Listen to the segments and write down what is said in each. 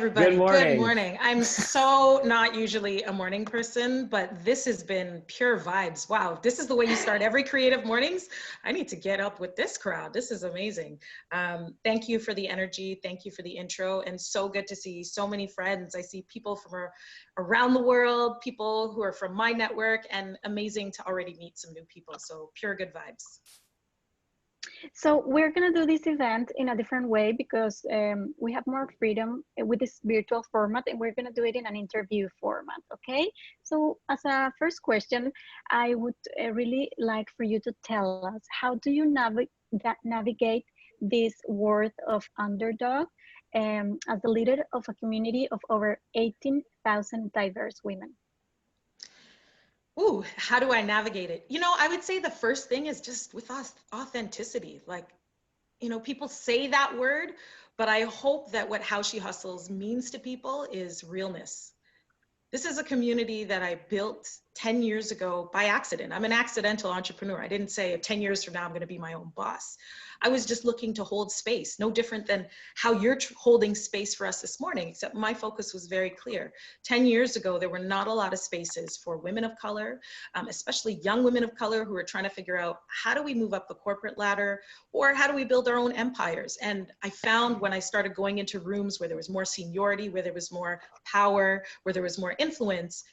everybody. Good morning. morning. I'm so not usually a morning person, but this has been pure vibes. Wow, this is the way you start every creative mornings. I need to get up with this crowd. This is amazing. Thank you for the energy. Thank you for the intro. And so good to see so many friends. I see people from around the world, people who are from my network, and amazing to already meet some new people. So pure good vibes. So we're going to do this event in a different way because we have more freedom with this virtual format, and we're going to do it in an interview format, okay? So as a first question, I would really like for you to tell us, how do you navigate this world of Underdog as the leader of a community of over 18,000 diverse women? Ooh, how do I navigate it? You know, I would say the first thing is just with authenticity. Like, you know, people say that word, but I hope that what How She Hustles means to people is realness. This is a community that I built 10 years ago by accident. I'm an accidental entrepreneur. I didn't say 10 years from now, I'm going to be my own boss. I was just looking to hold space, no different than how you're holding space for us this morning, except my focus was very clear. 10 years ago, there were not a lot of spaces for women of color, especially young women of color who are trying to figure out, how do we move up the corporate ladder, or how do we build our own empires? And I found when I started going into rooms where there was more seniority, where there was more power, where there was more influence,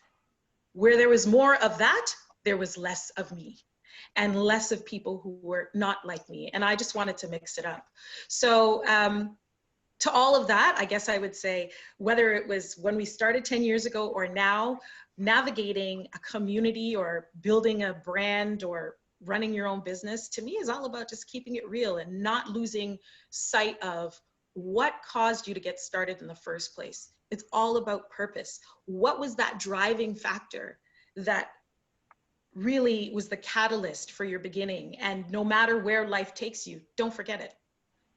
where there was more of that, there was less of me and less of people who were not like me. And I just wanted to mix it up. So to all of that, I guess I would say, whether it was when we started 10 years ago or now, navigating a community or building a brand or running your own business, to me is all about just keeping it real and not losing sight of what caused you to get started in the first place. It's all about purpose. What was that driving factor that really was the catalyst for your beginning? And no matter where life takes you, don't forget it.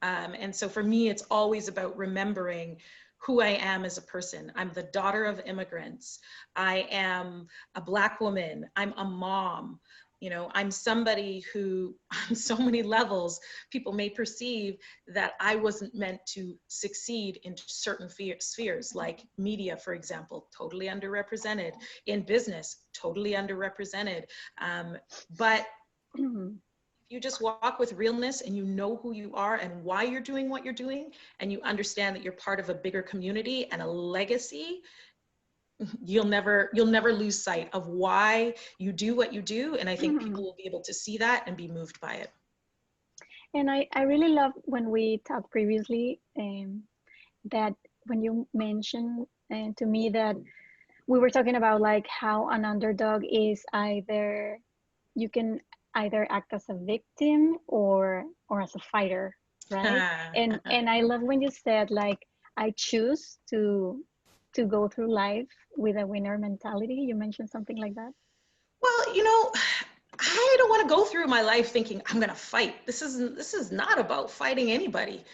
And so for me, it's always about remembering who I am as a person. I'm the daughter of immigrants. I am a Black woman. I'm a mom. You know, I'm somebody who, on so many levels, people may perceive that I wasn't meant to succeed in certain spheres, like media, for example, totally underrepresented. In business, totally underrepresented. But if you just walk with realness and you know who you are and why you're doing what you're doing, and you understand that you're part of a bigger community and a legacy, you'll never lose sight of why you do what you do. And I think people will be able to see that and be moved by it. And I really love when we talked previously that when you mentioned to me that we were talking about like how an underdog is either, you can either act as a victim or as a fighter, right? and I love when you said like, I choose to go through life with a winner mentality. You mentioned something like that. Well, you know, I don't want to go through my life thinking I'm going to fight. This is not about fighting anybody.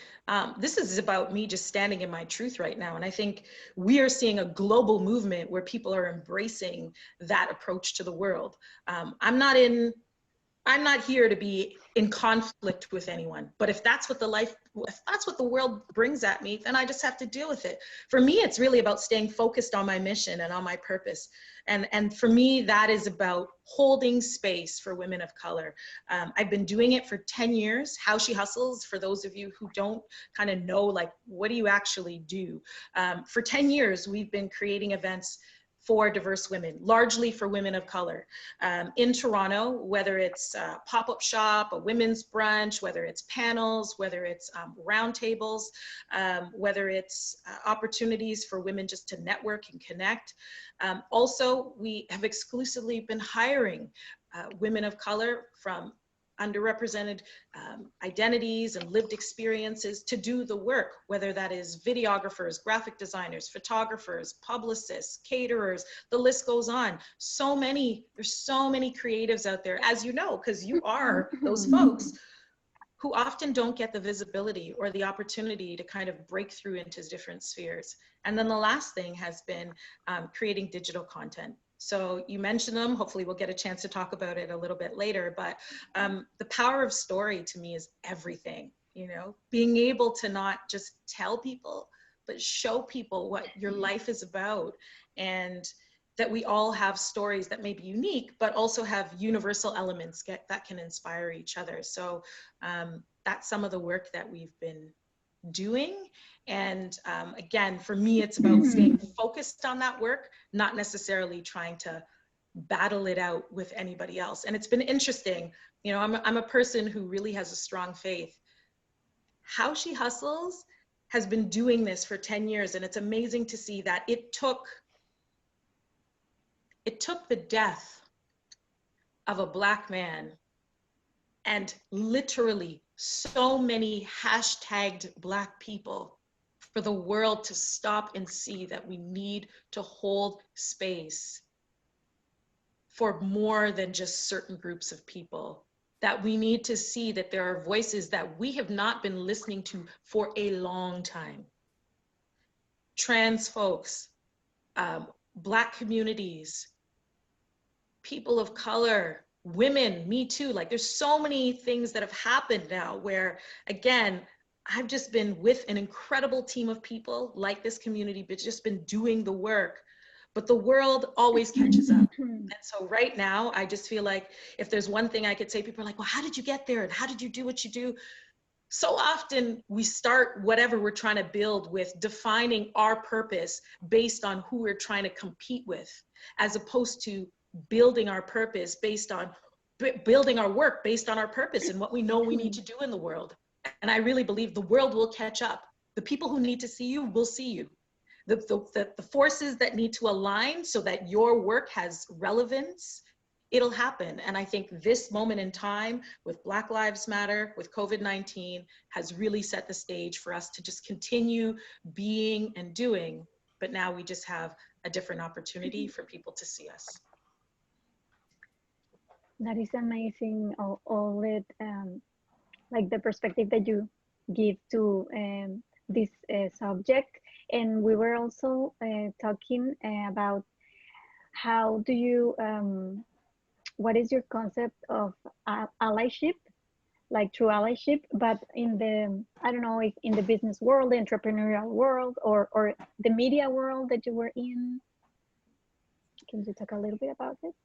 This is about me just standing in my truth right now. And I think we are seeing a global movement where people are embracing that approach to the world. I'm not here to be in conflict with anyone, but if that's what the world brings at me, then I just have to deal with it. For me, it's really about staying focused on my mission and on my purpose. And for me, that is about holding space for women of color. I've been doing it for 10 years. How She Hustles, for those of you who don't kind of know, like, what do you actually do? For 10 years, we've been creating events for diverse women, largely for women of color. In Toronto, whether it's a pop-up shop, a women's brunch, whether it's panels, whether it's roundtables, whether it's opportunities for women just to network and connect. Also, we have exclusively been hiring women of color from underrepresented identities and lived experiences to do the work, whether that is videographers, graphic designers, photographers, publicists, caterers, the list goes on. There's so many creatives out there, as you know, because you are those folks who often don't get the visibility or the opportunity to kind of break through into different spheres. And then the last thing has been creating digital content. So you mentioned them, hopefully we'll get a chance to talk about it a little bit later, but the power of story to me is everything, you know, being able to not just tell people, but show people what your life is about, and that we all have stories that may be unique, but also have universal elements that can inspire each other. So that's some of the work that we've been doing. And again, for me, it's about staying focused on that work, not necessarily trying to battle it out with anybody else. And it's been interesting. You know, I'm a person who really has a strong faith. How She Hustles has been doing this for 10 years. And it's amazing to see that it took the death of a Black man and literally so many hashtagged Black people for the world to stop and see that we need to hold space for more than just certain groups of people, that we need to see that there are voices that we have not been listening to for a long time. Trans folks, Black communities, people of color, women, me too. Like, there's so many things that have happened now where, again, I've just been with an incredible team of people like this community, but just been doing the work. But the world always catches up. And so right now, I just feel like if there's one thing I could say, people are like, well, how did you get there? And how did you do what you do? So often we start whatever we're trying to build with defining our purpose based on who we're trying to compete with, as opposed to building our purpose based on building our work based on our purpose and what we know we need to do in the world. And I really believe the world will catch up. The people who need to see you will see you. The forces that need to align so that your work has relevance, it'll happen. And I think this moment in time with Black Lives Matter, with COVID-19, has really set the stage for us to just continue being and doing, but now we just have a different opportunity for people to see us. That is amazing, all it, like the perspective that you give to this subject. And we were also talking about how do you, what is your concept of allyship, like true allyship, but in the, I don't know, if in the business world, the entrepreneurial world, or the media world that you were in. Can you talk a little bit about it?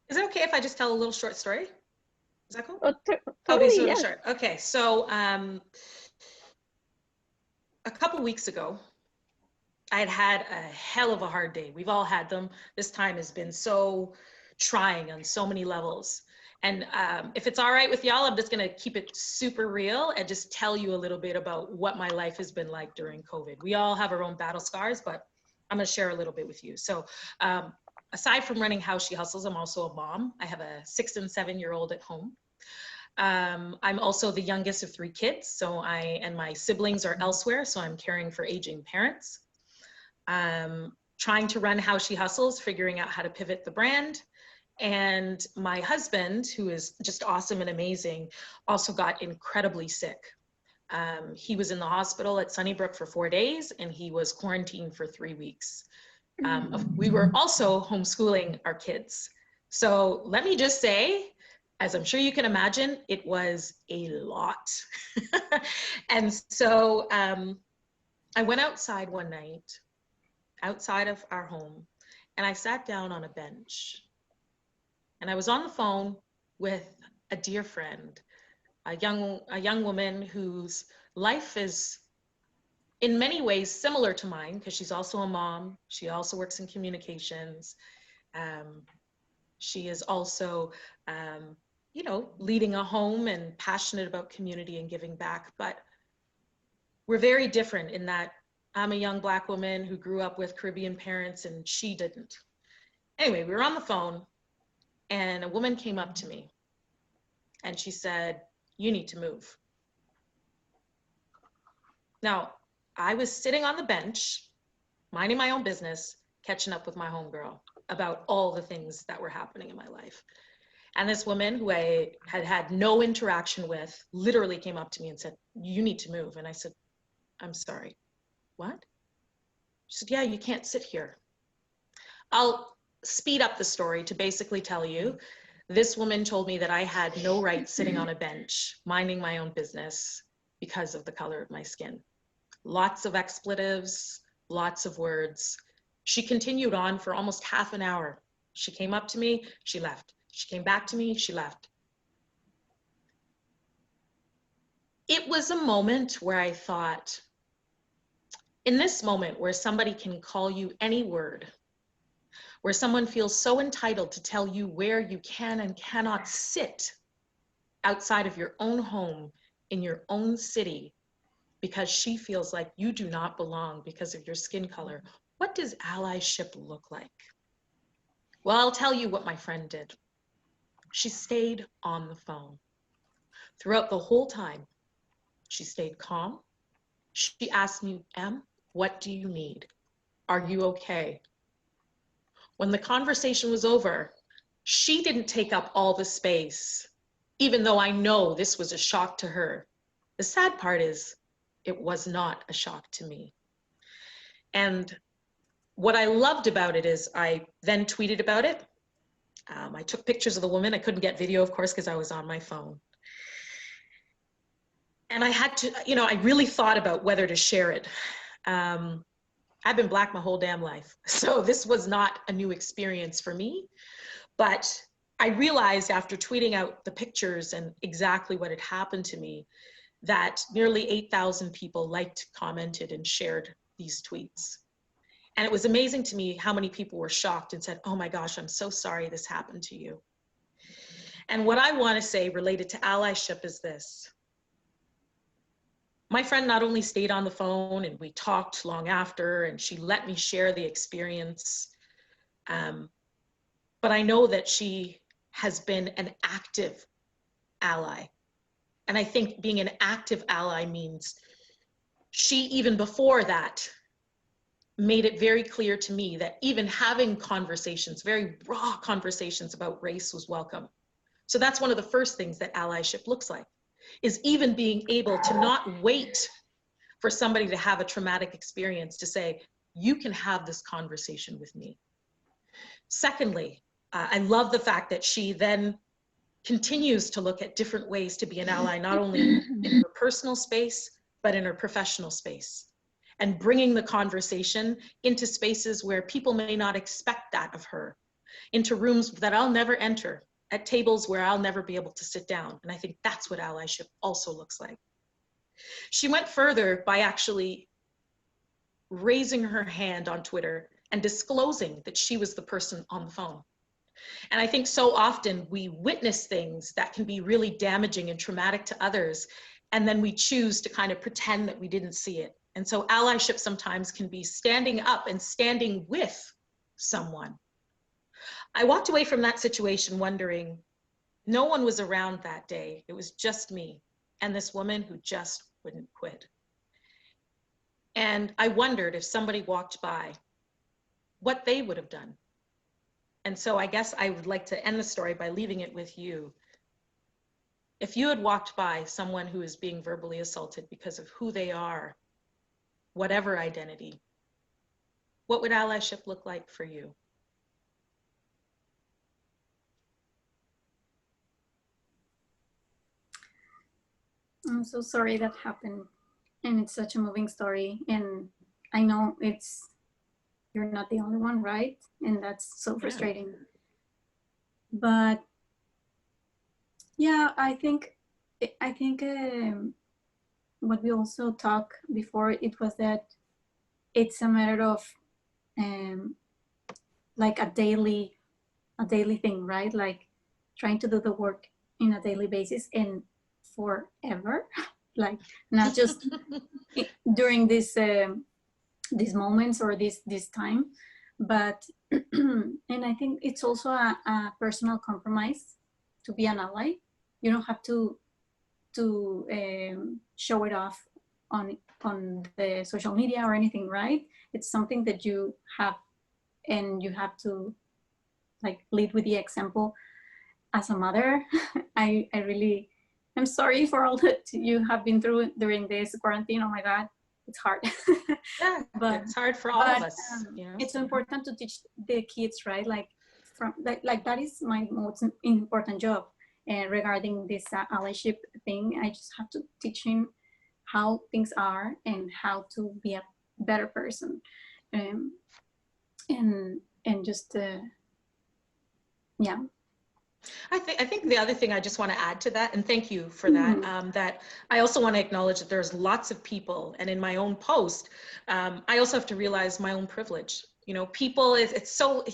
Is it okay if I just tell a little short story? Is that cool? Oh, Totally, yes. short. Okay, so a couple weeks ago, I had a hell of a hard day. We've all had them. This time has been so trying on so many levels. And if it's all right with y'all, I'm just gonna keep it super real and just tell you a little bit about what my life has been like during COVID. We all have our own battle scars, but I'm gonna share a little bit with you. So aside from running How She Hustles, I'm also a mom. I have a 6- and 7-year-old at home. I'm also the youngest of 3 kids. So my siblings are elsewhere. So I'm caring for aging parents. Trying to run How She Hustles, figuring out how to pivot the brand. And my husband, who is just awesome and amazing, also got incredibly sick. He was in the hospital at Sunnybrook for 4 days, and he was quarantined for 3 weeks. We were also homeschooling our kids. So let me just say, as I'm sure you can imagine, it was a lot. And so I went outside one night, outside of our home, and I sat down on a bench. And I was on the phone with a dear friend, a young woman whose life is in many ways similar to mine, because she's also a mom. She also works in communications. She is also, leading a home and passionate about community and giving back. But we're very different in that I'm a young Black woman who grew up with Caribbean parents and she didn't. Anyway, we were on the phone and a woman came up to me and she said, "You need to move." Now, I was sitting on the bench, minding my own business, catching up with my homegirl about all the things that were happening in my life. And this woman who I had had no interaction with literally came up to me and said, "You need to move." And I said, "I'm sorry, what?" She said, "Yeah, you can't sit here." I'll speed up the story to basically tell you, this woman told me that I had no right sitting on a bench, minding my own business because of the color of my skin. lots of expletives, lots of words. She continued on for almost half an hour. She came up to me, she left. She came back to me, she left. It was a moment where I thought, in this moment where somebody can call you any word, where someone feels so entitled to tell you where you can and cannot sit outside of your own home, in your own city, because she feels like you do not belong because of your skin color, what does allyship look like? Well, I'll tell you what my friend did. She stayed on the phone. Throughout the whole time, she stayed calm. She asked me, Em, what do you need? Are you okay? When the conversation was over, she didn't take up all the space, even though I know this was a shock to her. The sad part is, it was not a shock to me. And what I loved about it is I then tweeted about it. I took pictures of the woman. I couldn't get video, of course, because I was on my phone. And I had to, I really thought about whether to share it. I've been Black my whole damn life. So this was not a new experience for me. But I realized after tweeting out the pictures and exactly what had happened to me, that nearly 8,000 people liked, commented, and shared these tweets. And it was amazing to me how many people were shocked and said, oh my gosh, I'm so sorry this happened to you. And what I want to say related to allyship is this. My friend not only stayed on the phone and we talked long after, and she let me share the experience, but I know that she has been an active ally. And I think being an active ally means she, even before that, made it very clear to me that even having conversations, very raw conversations about race was welcome. So that's one of the first things that allyship looks like, is even being able to not wait for somebody to have a traumatic experience to say, you can have this conversation with me. Secondly, I love the fact that she then continues to look at different ways to be an ally, not only in her personal space, but in her professional space, and bringing the conversation into spaces where people may not expect that of her, into rooms that I'll never enter, at tables where I'll never be able to sit down. And I think that's what allyship also looks like. She went further by actually raising her hand on Twitter and disclosing that she was the person on the phone. And I think so often we witness things that can be really damaging and traumatic to others, and then we choose to kind of pretend that we didn't see it. And so allyship sometimes can be standing up and standing with someone. I walked away from that situation wondering, no one was around that day. It was just me and this woman who just wouldn't quit. And I wondered if somebody walked by, what they would have done. And so I guess I would like to end the story by leaving it with you. If you had walked by someone who is being verbally assaulted because of who they are, whatever identity, what would allyship look like for you? I'm so sorry that happened. And it's such a moving story. And I know you're not the only one, right? And that's so frustrating. Yeah. But yeah, I think what we also talked before, it was that it's a matter of like a daily thing, right? Like trying to do the work in a daily basis and forever, like not just during these moments or this time, but and I think it's also a personal compromise to be an ally. You don't have to show it off on the social media or anything, right? It's something that you have, and you have to like lead with the example. As a mother, I really am sorry for all that you have been through during this quarantine. Oh my God, it's hard. Yeah, but it's hard for all of us. It's important to teach the kids, right? Like like that is my most important job regarding this allyship thing. I just have to teach him how things are and how to be a better person. um, and just yeah. I think the other thing I just want to add to that, and thank you for that, that I also want to acknowledge that there's lots of people, and in my own post, I also have to realize my own privilege. You know, people, it's so,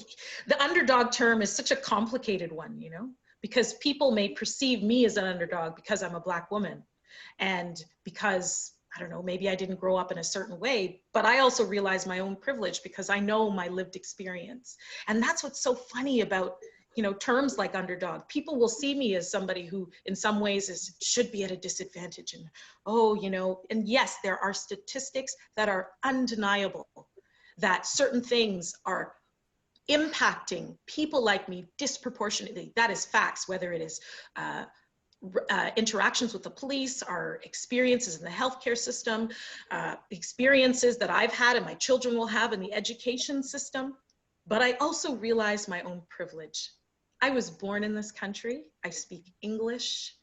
the underdog term is such a complicated one, you know, because people may perceive me as an underdog because I'm a Black woman, and because, I don't know, maybe I didn't grow up in a certain way, but I also realize my own privilege because I know my lived experience. And that's what's so funny about, you know, terms like underdog. People will see me as somebody who in some ways should be at a disadvantage, and, oh, you know, and yes, there are statistics that are undeniable that certain things are impacting people like me disproportionately. That is facts, whether it is interactions with the police, our experiences in the healthcare system, experiences that I've had and my children will have in the education system. But I also realize my own privilege. I was born in this country. I speak English.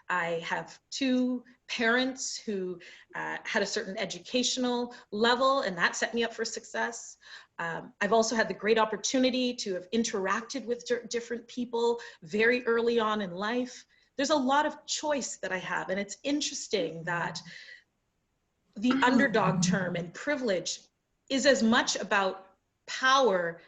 I have two parents who had a certain educational level, and that set me up for success. I've also had the great opportunity to have interacted with different people very early on in life. There's a lot of choice that I have, and it's interesting that the underdog term and privilege is as much about power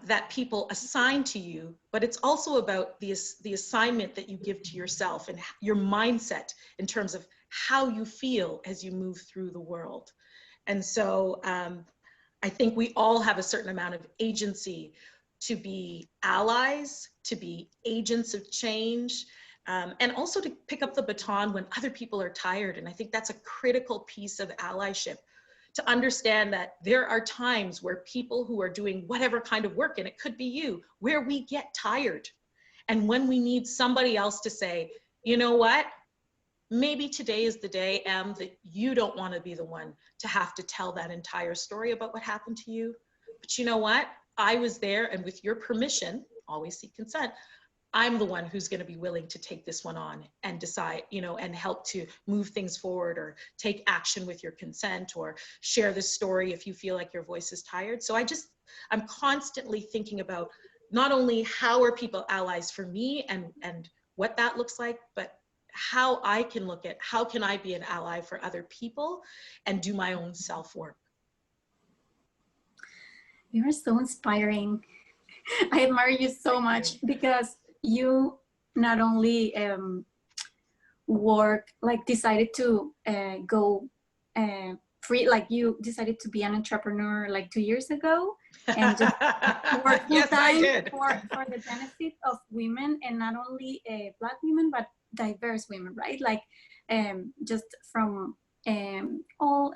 that people assign to you, but it's also about the assignment that you give to yourself and your mindset in terms of how you feel as you move through the world. And so I think we all have a certain amount of agency to be allies, to be agents of change, and also to pick up the baton when other people are tired. And I think that's a critical piece of allyship, to understand that there are times where people who are doing whatever kind of work, and it could be you, where we get tired. And when we need somebody else to say, you know what, maybe today is the day, Em, that you don't want to be the one to have to tell that entire story about what happened to you. But you know what? I was there, and with your permission, always seek consent, I'm the one who's going to be willing to take this one on and decide, you know, and help to move things forward, or take action with your consent, or share this story if you feel like your voice is tired. So I'm constantly thinking about not only how are people allies for me and what that looks like, but how I can look at how can I be an ally for other people and do my own self-work. You are so inspiring. I admire you so much, because you not only decided to go free, like you decided to be an entrepreneur like 2 years ago, and just work full time for the benefit of women, and not only Black women, but diverse women, right? Like just from all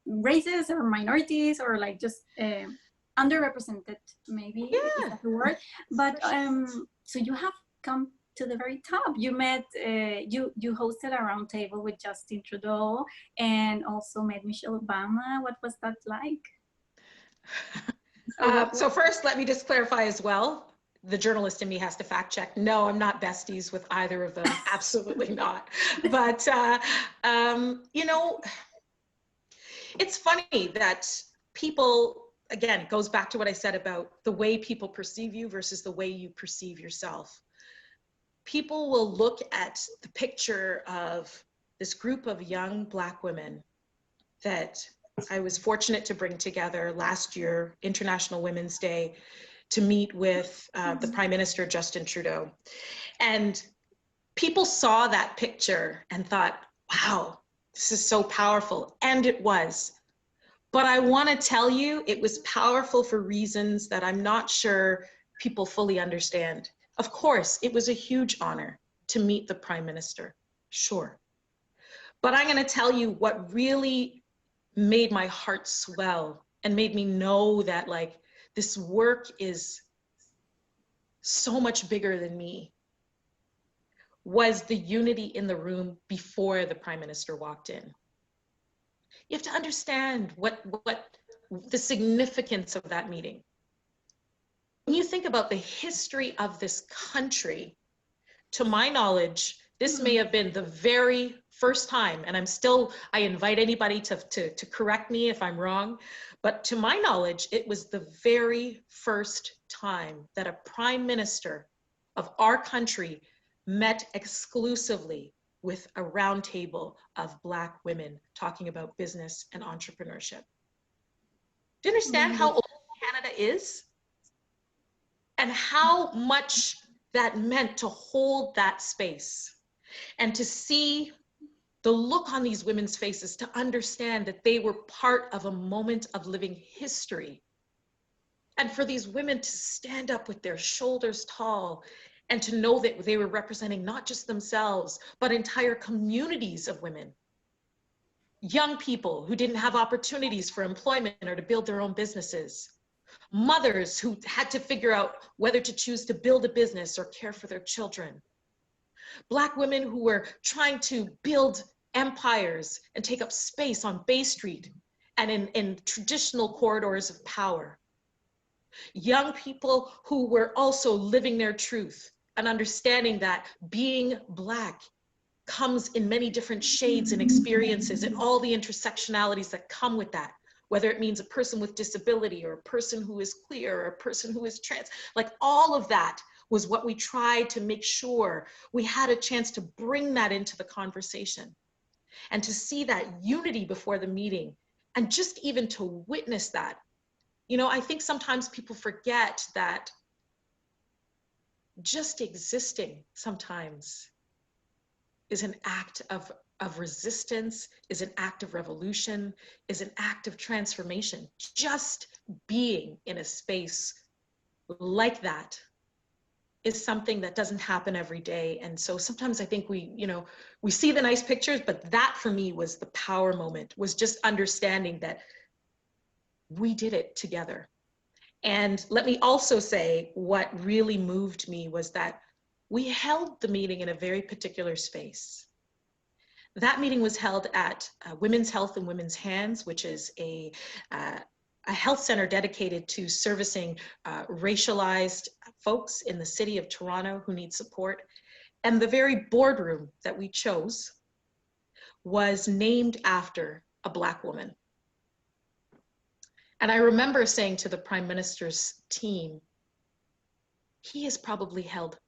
races or minorities, or like just underrepresented, maybe is that the word. But so you have come to the very top. You met you hosted a round table with Justin Trudeau, and also met Michelle Obama. What was that like? So first, let me just clarify as well. The journalist in me has to fact check. No, I'm not besties with either of them. Absolutely not. But you know, it's funny that people, again, it goes back to what I said about the way people perceive you versus the way you perceive yourself. People will look at the picture of this group of young Black women that I was fortunate to bring together last year, International Women's Day, to meet with the Prime Minister, Justin Trudeau. And people saw that picture and thought, wow, this is so powerful. And it was. But I want to tell you, it was powerful for reasons that I'm not sure people fully understand. Of course, it was a huge honor to meet the Prime Minister, sure. But I'm going to tell you what really made my heart swell and made me know that, like, this work is so much bigger than me, was the unity in the room before the Prime Minister walked in. You have to understand what the significance of that meeting. When you think about the history of this country, to my knowledge, This may have been the very first time, and I invite anybody to correct me if I'm wrong, but to my knowledge, it was the very first time that a prime minister of our country met exclusively with a roundtable of Black women talking about business and entrepreneurship. Do you understand how old Canada is? And how much that meant to hold that space and to see the look on these women's faces, to understand that they were part of a moment of living history. And for these women to stand up with their shoulders tall and to know that they were representing not just themselves, but entire communities of women. Young people who didn't have opportunities for employment or to build their own businesses. Mothers who had to figure out whether to choose to build a business or care for their children. Black women who were trying to build empires and take up space on Bay Street and in traditional corridors of power. Young people who were also living their truth and understanding that being Black comes in many different shades and experiences and all the intersectionalities that come with that, whether it means a person with disability or a person who is queer or a person who is trans, like all of that was what we tried to make sure we had a chance to bring that into the conversation and to see that unity before the meeting and just even to witness that. You know, I think sometimes people forget that just existing sometimes is an act of resistance, is an act of revolution, is an act of transformation. Just being in a space like that is something that doesn't happen every day. And so sometimes I think we see the nice pictures, but that for me was the power moment, was just understanding that we did it together. And let me also say what really moved me was that we held the meeting in a very particular space. That meeting was held at Women's Health and Women's Hands, which is a health center dedicated to servicing racialized folks in the city of Toronto who need support. And the very boardroom that we chose was named after a Black woman. And I remember saying to the Prime Minister's team, he has probably held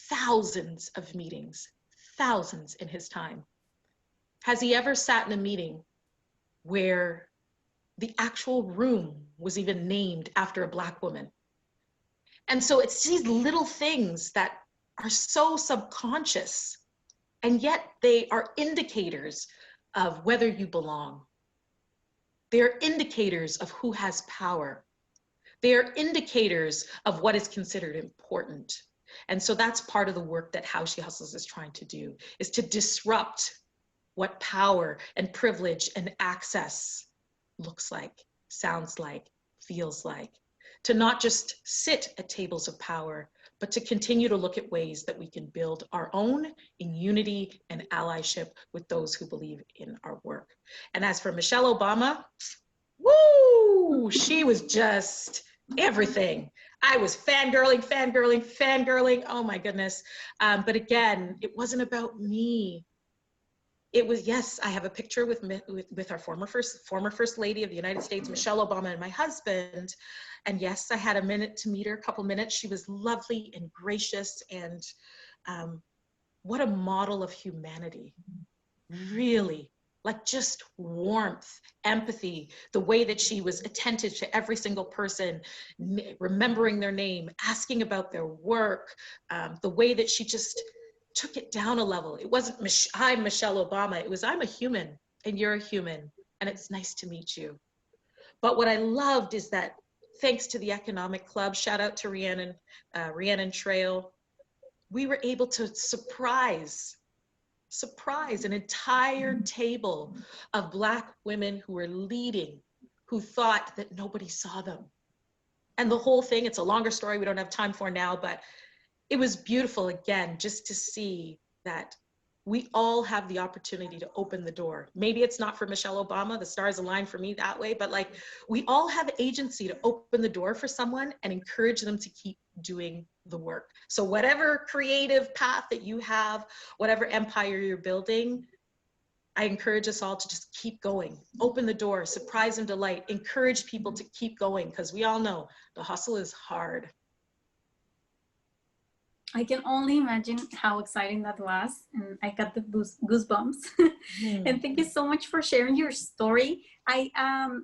thousands of meetings, thousands in his time. Has he ever sat in a meeting where the actual room was even named after a Black woman? And so it's these little things that are so subconscious, and yet they are indicators of whether you belong. They're indicators of who has power. They are indicators of what is considered important. And so that's part of the work that How She Hustles is trying to do, is to disrupt what power and privilege and access looks like, sounds like, feels like. To not just sit at tables of power, but to continue to look at ways that we can build our own in unity and allyship with those who believe in our work. And as for Michelle Obama, woo, she was just everything. I was fangirling. Oh my goodness. But again, it wasn't about me. It was, yes, I have a picture with our former first lady of the United States, Michelle Obama, and my husband. And yes, I had a minute to meet her, a couple minutes. She was lovely and gracious, and what a model of humanity, really. Like just warmth, empathy, the way that she was attentive to every single person, remembering their name, asking about their work, the way that she just took it down a level. It wasn't, I'm Michelle Obama. It was, I'm a human and you're a human and it's nice to meet you. But what I loved is that thanks to the Economic Club, shout out to Rhiannon Trail, we were able to surprise an entire table of Black women who were leading, who thought that nobody saw them. And the whole thing, it's a longer story we don't have time for now, but it was beautiful, again, just to see that we all have the opportunity to open the door. Maybe it's not for Michelle Obama, the stars align for me that way, but like we all have agency to open the door for someone and encourage them to keep doing the work. So whatever creative path that you have, whatever empire you're building, I encourage us all to just keep going, open the door, surprise and delight, encourage people to keep going, because we all know the hustle is hard. I can only imagine how exciting that was, and I got the goosebumps. And thank you so much for sharing your story. I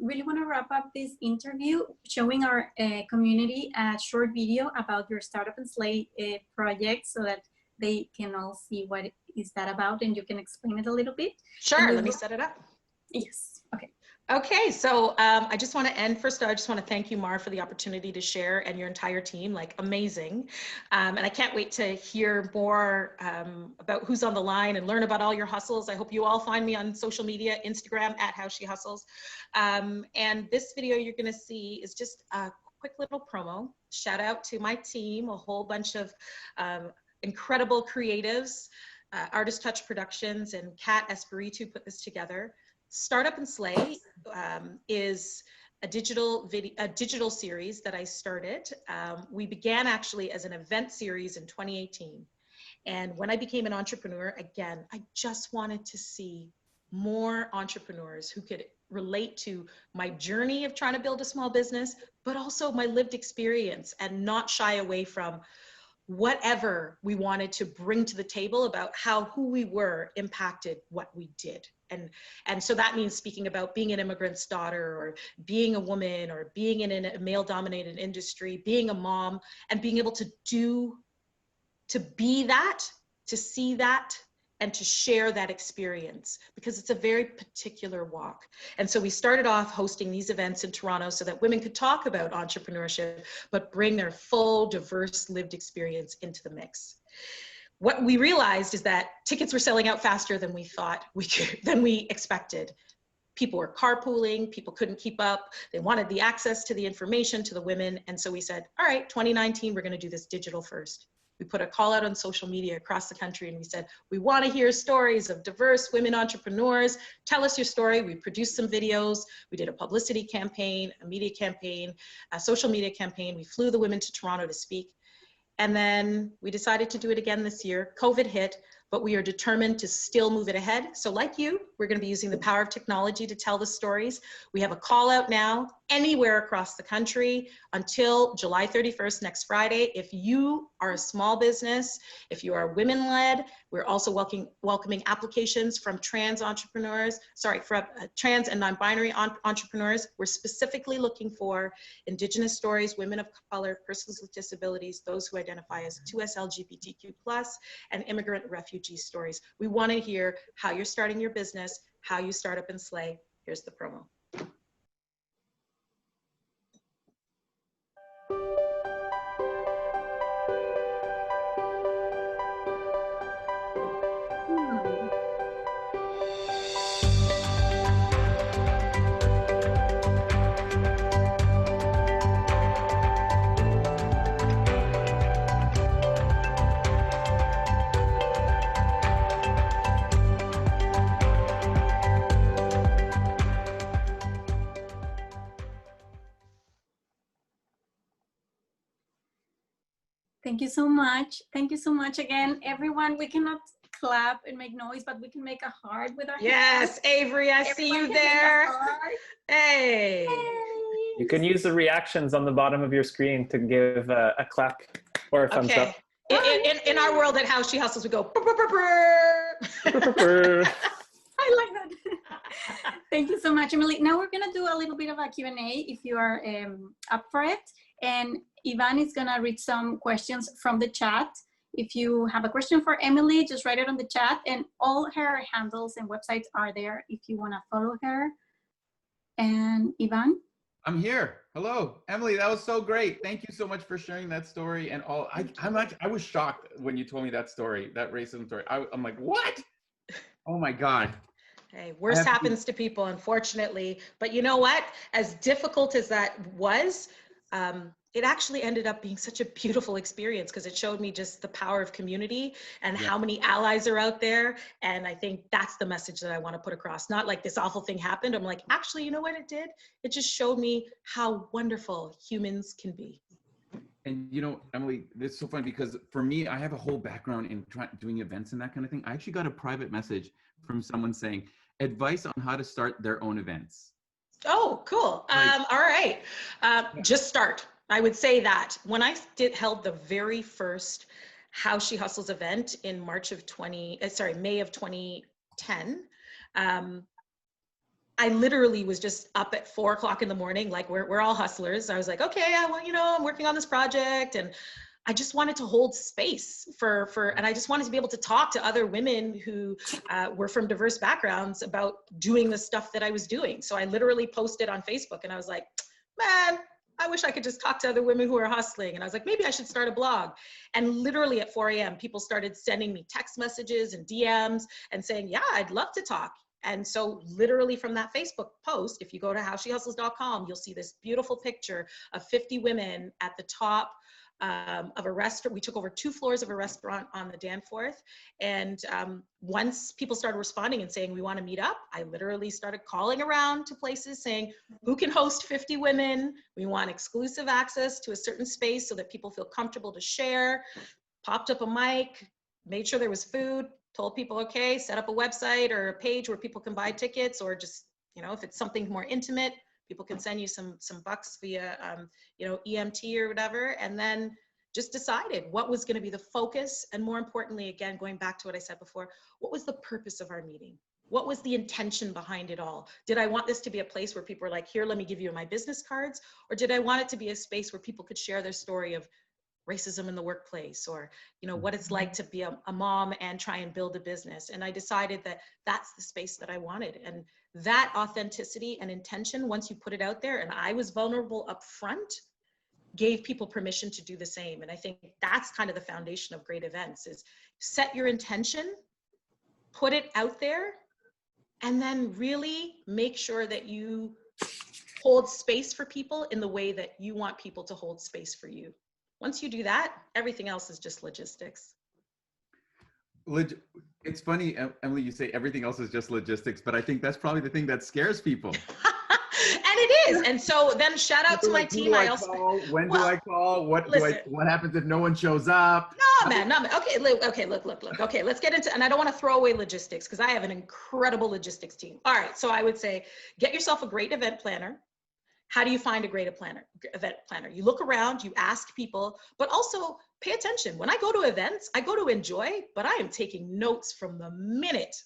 really want to wrap up this interview showing our community a short video about your Startup and Slay project, so that they can all see what is that about, and you can explain it a little bit. Sure, let me set it up. Yes, okay. Okay, so I just want to end, first I just want to thank you, Mar, for the opportunity to share, and your entire team, like amazing. And I can't wait to hear more about who's on the line and learn about all your hustles. I hope you all find me on social media, Instagram @HowSheHustles. And this video you're going to see is just a quick little promo. Shout out to my team, a whole bunch of incredible creatives, Artist Touch Productions and Kat Espiritu put this together. Startup and Slay is a digital series that I started. We began actually as an event series in 2018. And when I became an entrepreneur, again, I just wanted to see more entrepreneurs who could relate to my journey of trying to build a small business, but also my lived experience, and not shy away from whatever we wanted to bring to the table about how who we were impacted what we did. And so that means speaking about being an immigrant's daughter, or being a woman, or being in a male-dominated industry, being a mom, and being able to be that, to see that, and to share that experience, because it's a very particular walk. And so we started off hosting these events in Toronto so that women could talk about entrepreneurship, but bring their full, diverse lived experience into the mix. What we realized is that tickets were selling out faster than we thought than we expected. People were carpooling, people couldn't keep up. They wanted the access to the information to the women. And so we said, all right, 2019, we're gonna do this digital first. We put a call out on social media across the country, and we said, we want to hear stories of diverse women entrepreneurs. Tell us your story. We produced some videos. We did a publicity campaign, a media campaign, a social media campaign. We flew the women to Toronto to speak. And then we decided to do it again this year. COVID hit, but we are determined to still move it ahead. So like you, we're going to be using the power of technology to tell the stories. We have a call out now anywhere across the country until July 31st, next Friday. If you are a small business, if you are women-led, we're also welcoming applications from trans entrepreneurs, from trans and non-binary entrepreneurs. We're specifically looking for Indigenous stories, women of color, persons with disabilities, those who identify as 2S LGBTQ+, and immigrant refugee stories. We want to hear how you're starting your business, how you start up and slay. Here's the promo. Thank you so much. Thank you so much again, everyone. We cannot clap and make noise, but we can make a heart with our hands. Yes, Avery, I see you there. Hey. You can use the reactions on the bottom of your screen to give a clap or a thumbs up. In our world at How She Hustles, we go. Burr, burr, burr, burr. I like that. Thank you so much, Emily. Now we're gonna do a little bit of a Q&A if you are up for it. And Ivan is gonna read some questions from the chat. If you have a question for Emily, just write it on the chat, and all her handles and websites are there if you wanna follow her. And Ivan? I'm here. Hello, Emily. That was so great. Thank you so much for sharing that story and all. I was shocked when you told me that story, that racism story. I'm like, what? Oh my God. Hey, worse happens to people, unfortunately. But you know what? As difficult as that was, it actually ended up being such a beautiful experience because it showed me just the power of community and how many allies are out there. And I think that's the message that I want to put across. Not like this awful thing happened. I'm like, actually, you know what it did? It just showed me how wonderful humans can be. And you know, Emily, it's so funny because for me, I have a whole background in doing events and that kind of thing. I actually got a private message from someone saying advice on how to start their own events. Oh, cool. All right. Just start. I would say that when I held the very first How She Hustles event in May of 2010, I literally was just up at 4 o'clock in the morning. Like we're all hustlers. I was like, okay, I'm working on this project, and I just wanted to hold space and I just wanted to be able to talk to other women who were from diverse backgrounds about doing the stuff that I was doing. So I literally posted on Facebook and I was like, man, I wish I could just talk to other women who are hustling. And I was like, maybe I should start a blog. And literally at 4 a.m., people started sending me text messages and DMs and saying, yeah, I'd love to talk. And so literally from that Facebook post, if you go to howshehustles.com, you'll see this beautiful picture of 50 women at the top of a restaurant. We took over 2 floors of a restaurant on the Danforth. And once people started responding and saying, we want to meet up, I literally started calling around to places saying, who can host 50 women? We want exclusive access to a certain space so that people feel comfortable to share. Popped up a mic, made sure there was food, told people, okay, set up a website or a page where people can buy tickets, or just, if it's something more intimate, people can send you some bucks via, EMT or whatever. And then just decided what was going to be the focus. And more importantly, again, going back to what I said before, what was the purpose of our meeting? What was the intention behind it all? Did I want this to be a place where people were like, here, let me give you my business cards? Or did I want it to be a space where people could share their story of racism in the workplace, or what it's like to be a mom and try and build a business? And I decided that that's the space that I wanted. And that authenticity and intention, once you put it out there, and I was vulnerable up front, gave people permission to do the same. And I think that's kind of the foundation of great events, is set your intention, put it out there, and then really make sure that you hold space for people in the way that you want people to hold space for you. Once you do that, everything else is just logistics. It's funny, Emily, you say everything else is just logistics, but I think that's probably the thing that scares people. And it is. And so then shout out to my team. When do I call? What happens if no one shows up? No, man. Okay, look. Okay, let's get into, and I don't want to throw away logistics because I have an incredible logistics team. All right, so I would say get yourself a great event planner. How do you find a great event planner? You look around, you ask people, but also pay attention. When I go to events, I go to enjoy, but I am taking notes from the minute,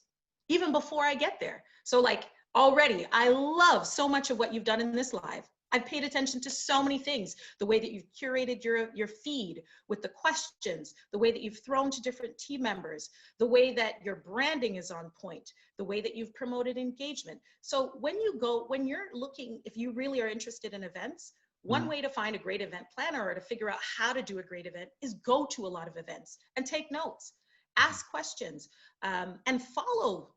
even before I get there. So like already, I love so much of what you've done in this live. I've paid attention to so many things, the way that you've curated your feed with the questions, the way that you've thrown to different team members, the way that your branding is on point, the way that you've promoted engagement. So when you're looking, if you really are interested in events, one way to find a great event planner or to figure out how to do a great event is go to a lot of events and take notes, ask questions, and follow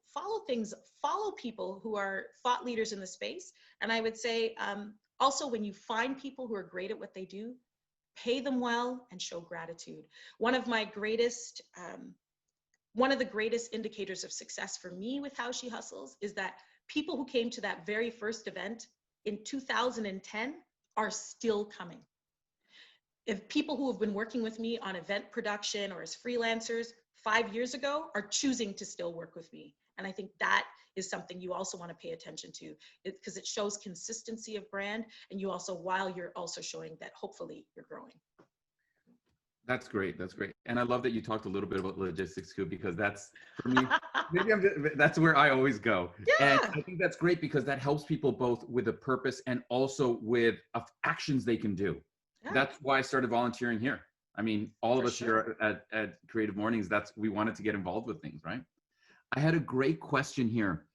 things, follow people who are thought leaders in the space. And I would say, also, when you find people who are great at what they do, pay them well and show gratitude. One of the greatest indicators of success for me with How She Hustles is that people who came to that very first event in 2010 are still coming. If people who have been working with me on event production or as freelancers 5 years ago are choosing to still work with me. And I think that is something you also want to pay attention to, because it shows consistency of brand, and while you're also showing that hopefully you're growing. That's great. That's great. And I love that you talked a little bit about logistics too, because that's, for me, that's where I always go. Yeah. And I think that's great because that helps people both with a purpose and also with actions they can do. Yeah. That's why I started volunteering here. I mean, all of us here at Creative Mornings, we wanted to get involved with things, right? I had a great question here.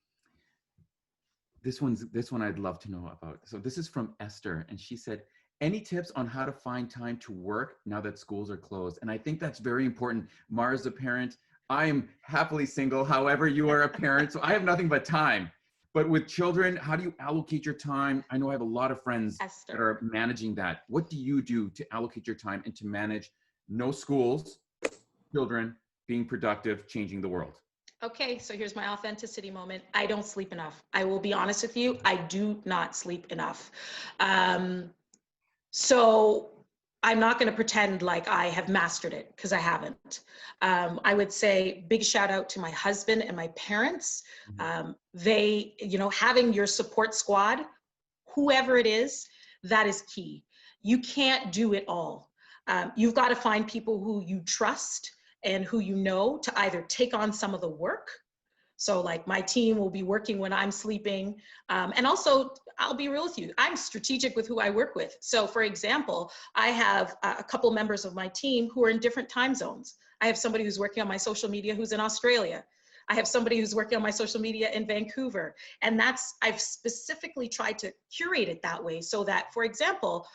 This one I'd love to know about. So this is from Esther, and she said, any tips on how to find time to work now that schools are closed? And I think that's very important. Mara's a parent. I am happily single. However, you are a parent, so I have nothing but time. But with children, how do you allocate your time? I know I have a lot of friends Esther. that are managing that. What do you do to allocate your time and to manage no schools, children, being productive, changing the world? Okay, so here's my authenticity moment. I don't sleep enough. I will be honest with you. I do not sleep enough. So I'm not going to pretend like I have mastered it, because I haven't. I would say big shout out to my husband and my parents. They, you know, having your support squad, whoever it is, that is key. You can't do it all. You've got to find people who you trust and who you know to either take on some of the work. So like my team will be working when I'm sleeping. And also, I'll be real with you, I'm strategic with who I work with. So for example, I have a couple members of my team who are in different time zones. I have somebody who's working on my social media who's in Australia. I have somebody who's working on my social media in Vancouver. And I've specifically tried to curate it that way so that, for example,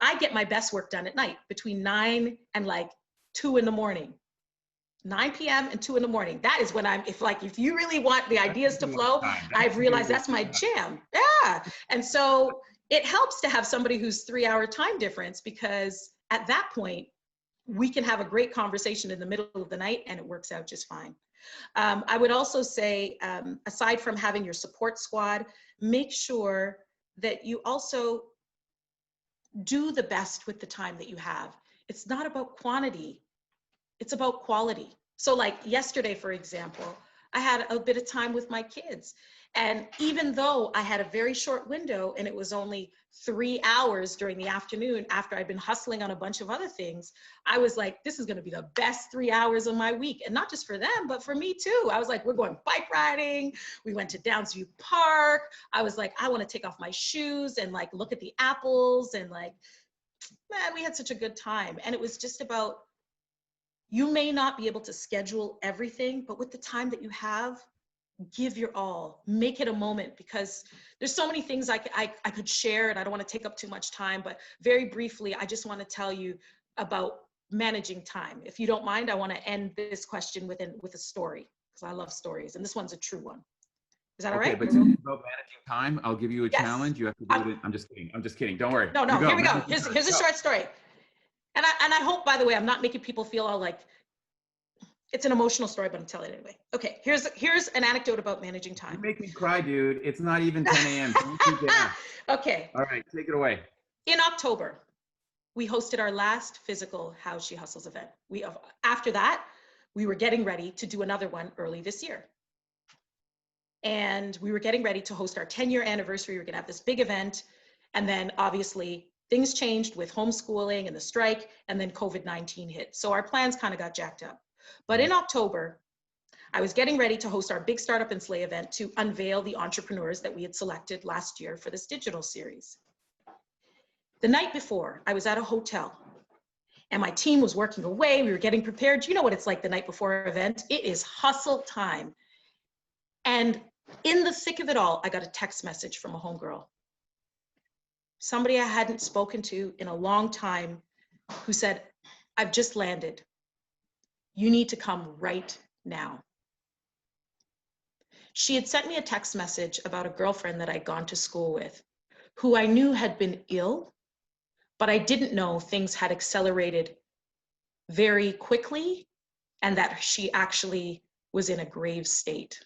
I get my best work done at night between 9 and like 2 in the morning. 9 p.m. and 2 in the morning. That is when if you really want the ideas to flow, I've realized that's my jam. Yeah. And so it helps to have somebody who's 3-hour time difference, because at that point, we can have a great conversation in the middle of the night and it works out just fine. I would also say, aside from having your support squad, make sure that you also do the best with the time that you have. It's not about quantity. It's about quality. So like yesterday, for example, I had a bit of time with my kids. And even though I had a very short window and it was only 3 hours during the afternoon after I'd been hustling on a bunch of other things, I was like, this is going to be the best 3 hours of my week. And not just for them, but for me too. I was like, we're going bike riding. We went to Downsview Park. I was like, I want to take off my shoes and like look at the apples. And like, man, we had such a good time. And it was just about, you may not be able to schedule everything, but with the time that you have, give your all, make it a moment, because there's so many things I could share and I don't want to take up too much time, but very briefly, I just want to tell you about managing time. If you don't mind, I want to end this question with a story, because I love stories, and this one's a true one. Is that all right? Okay, but talking about managing time, I'll give you a challenge. You have to do it. I'm just kidding. I'm just kidding. Don't worry. No, here we go. Here's a short story. And I hope, by the way, I'm not making people feel all like, it's an emotional story, but I'm telling it anyway. Okay, here's an anecdote about managing time. You make me cry, dude. It's not even 10 a.m. Okay. All right, take it away. In October, we hosted our last physical How She Hustles event. After that, we were getting ready to do another one early this year. And we were getting ready to host our 10-year anniversary. We were gonna have this big event. And then obviously things changed with homeschooling and the strike, and then COVID-19 hit. So our plans kind of got jacked up. But in October, I was getting ready to host our big Startup and Slay event to unveil the entrepreneurs that we had selected last year for this digital series. The night before, I was at a hotel and my team was working away. We were getting prepared. You know what it's like the night before our event. It is hustle time. And in the thick of it all, I got a text message from a homegirl. Somebody I hadn't spoken to in a long time, who said, I've just landed. You need to come right now. She had sent me a text message about a girlfriend that I'd gone to school with, who I knew had been ill, but I didn't know things had accelerated very quickly and that she actually was in a grave state.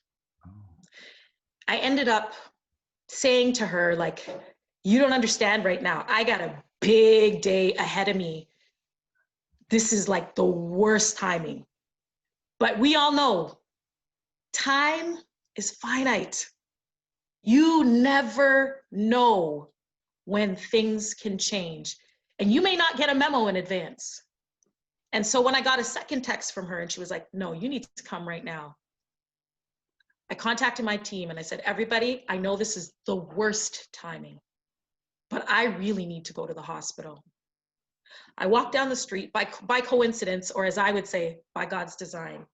I ended up saying to her, like, you don't understand right now. I got a big day ahead of me. This is like the worst timing. But we all know time is finite. You never know when things can change. And you may not get a memo in advance. And so when I got a second text from her and she was like, no, you need to come right now, I contacted my team and I said, everybody, I know this is the worst timing, but I really need to go to the hospital. I walked down the street by coincidence, or as I would say, by God's design.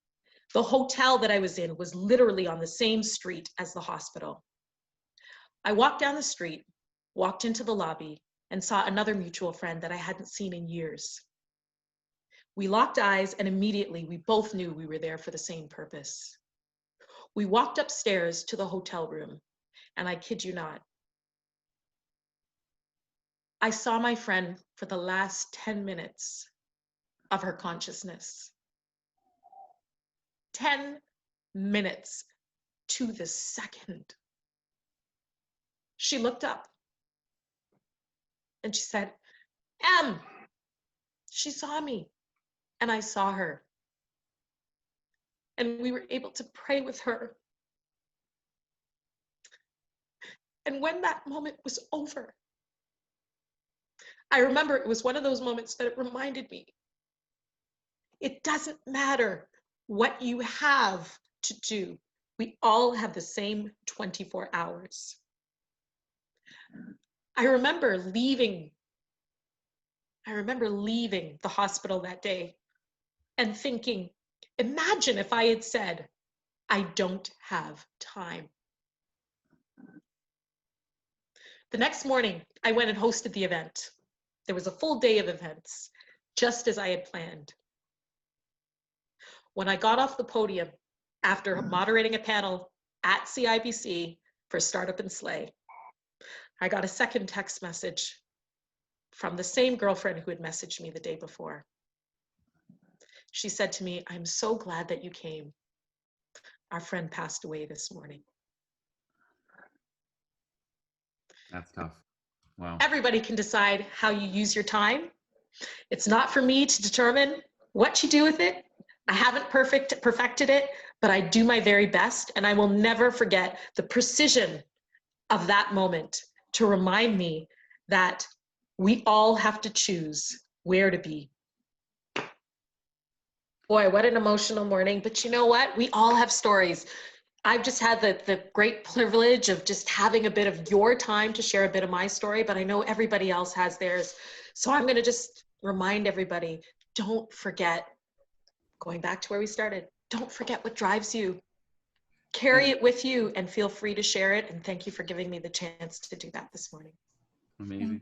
The hotel that I was in was literally on the same street as the hospital. I walked down the street, walked into the lobby, and saw another mutual friend that I hadn't seen in years. We locked eyes and immediately we both knew we were there for the same purpose. We walked upstairs to the hotel room And I kid you not, I saw my friend for the last 10 minutes of her consciousness. 10 minutes to the second. She looked up and she said, "Em." She saw me and I saw her. And we were able to pray with her. And when that moment was over, I remember it was one of those moments that it reminded me, it doesn't matter what you have to do. We all have the same 24 hours. I remember leaving the hospital that day and thinking, imagine if I had said, I don't have time. The next morning, I went and hosted the event. There was a full day of events, just as I had planned. When I got off the podium after moderating a panel at CIBC for Startup and Slay, I got a second text message from the same girlfriend who had messaged me the day before. She said to me, "I'm so glad that you came. Our friend passed away this morning." That's tough. Wow. Everybody can decide how you use your time. It's not for me to determine what you do with it. I haven't perfected it, but I do my very best, and I will never forget the precision of that moment to remind me that we all have to choose where to be. Boy, what an emotional morning, but you know what? We all have stories. I've just had the great privilege of just having a bit of your time to share a bit of my story, but I know everybody else has theirs. So I'm gonna just remind everybody, don't forget, going back to where we started, don't forget what drives you. Carry it with you and feel free to share it. And thank you for giving me the chance to do that this morning. Amazing.